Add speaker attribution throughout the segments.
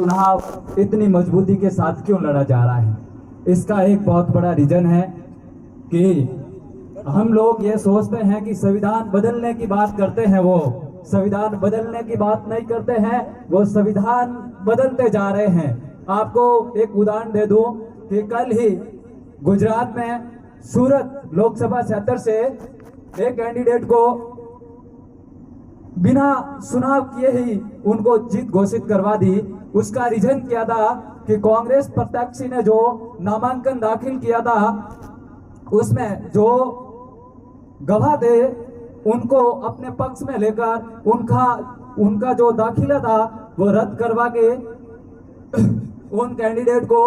Speaker 1: चुनाव इतनी मजबूती के साथ क्यों लड़ा जा रहा है? इसका एक बहुत बड़ा रीजन है कि हम लोग ये सोचते हैं कि संविधान बदलने की बात करते हैं, वो संविधान बदलने की बात नहीं करते हैं, वो संविधान बदलते जा रहे हैं। आपको एक उदाहरण दे दूं कि कल ही गुजरात में सूरत लोकसभा क्षेत्र से एक कैंडिडेट को बिना चुनाव किए ही उनको जीत घोषित करवा दी। उसका रीजन क्या था कि कांग्रेस प्रत्याशी ने जो नामांकन दाखिल किया था उसमें जो गवाह थे उनको अपने पक्ष में लेकर उनका जो दाखिला था वो रद्द करवा के उन कैंडिडेट को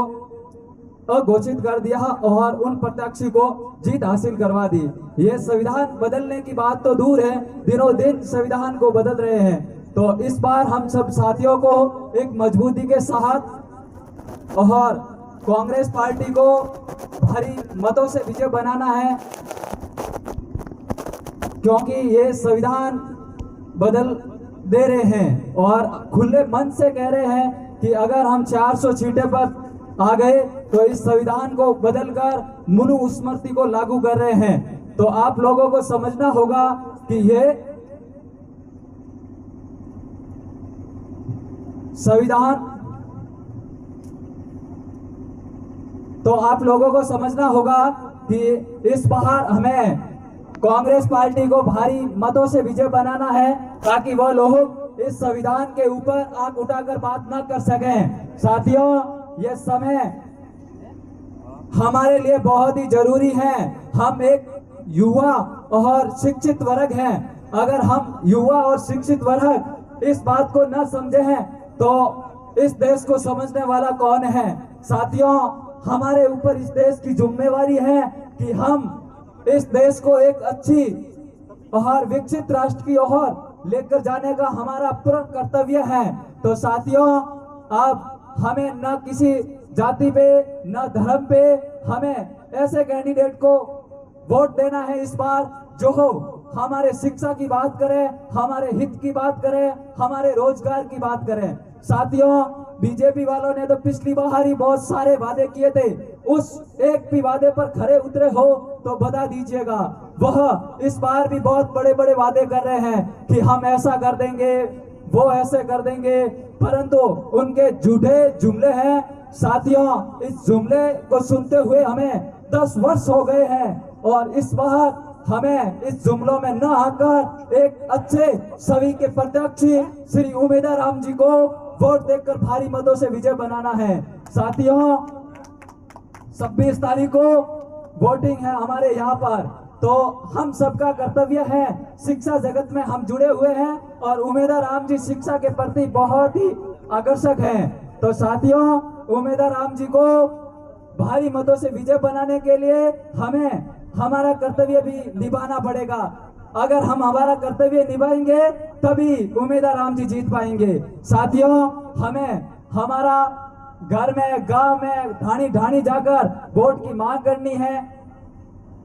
Speaker 1: अघोषित कर दिया और उन प्रत्याशी को जीत हासिल करवा दी। ये संविधान बदलने की बात तो दूर है, दिनों दिन संविधान को बदल रहे हैं। तो इस बार हम सब साथियों को एक मजबूती के साथ और कांग्रेस पार्टी को भारी मतों से विजय बनाना है, क्योंकि ये संविधान बदल दे रहे हैं और खुले मन से कह रहे हैं कि अगर हम 400 सीटें पर आ गए तो इस संविधान को बदलकर मनुस्मृति को लागू कर रहे हैं। तो आप लोगों को समझना होगा कि ये संविधान, तो आप लोगों को समझना होगा कि इस बार हमें कांग्रेस पार्टी को भारी मतों से विजय बनाना है, ताकि वह लोग इस संविधान के ऊपर आंख उठाकर बात ना कर सकें। साथियों, ये समय हमारे लिए बहुत ही जरूरी है। हम एक युवा और शिक्षित वर्ग हैं। अगर हम युवा और शिक्षित वर्ग इस बात को न समझे हैं तो इस देश को समझने वाला कौन है? साथियों, हमारे ऊपर इस देश की जिम्मेवारी है कि हम इस देश को एक अच्छी और विकसित राष्ट्र की ओर लेकर जाने का हमारा पूर्ण कर्तव्य है। तो साथियों, अब हमें न किसी जाति पे न धर्म पे, हमें ऐसे कैंडिडेट को वोट देना है इस बार जो हमारे शिक्षा की बात करें, हमारे हित की बात करें, हमारे रोजगार की बात करें। साथियों, बीजेपी वालों ने तो पिछली बार ही बहुत सारे वादे किए थे, उस एक भी वादे पर खरे उतरे हो तो बता दीजिएगा। वह इस बार भी बहुत बड़े बड़े वादे कर रहे हैं कि हम ऐसा कर देंगे, वो ऐसे कर देंगे, परंतु उनके झूठे जुमले हैं। साथियों, इस जुमले को सुनते हुए हमें 10 वर्ष हो गए हैं और इस बार हमें इस जुमलों में न आकर एक अच्छे छवि के प्रत्याशी श्री उमेदवार राम जी को वोट देकर भारी मतों से विजय बनाना है। साथियों, 26 तारीख को वोटिंग है हमारे यहाँ पर, तो हम सबका कर्तव्य है, शिक्षा जगत में हम जुड़े हुए हैं और उमेदवार राम जी शिक्षा के प्रति बहुत ही आकर्षक हैं। तो साथियों, उमेदवार राम जी को भारी मतों से विजय बनाने के लिए हमें हमारा कर्तव्य भी निभाना पड़ेगा। अगर हम हमारा कर्तव्य निभाएंगे तभी उमेदवार राम जी जीत पाएंगे। साथियों, हमें हमारा घर में, गांव में ढाणी ढाणी जाकर वोट की मांग करनी है।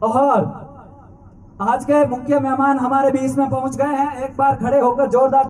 Speaker 1: और आज के मुख्य मेहमान हमारे बीच में पहुंच गए हैं। एक बार खड़े होकर जोरदार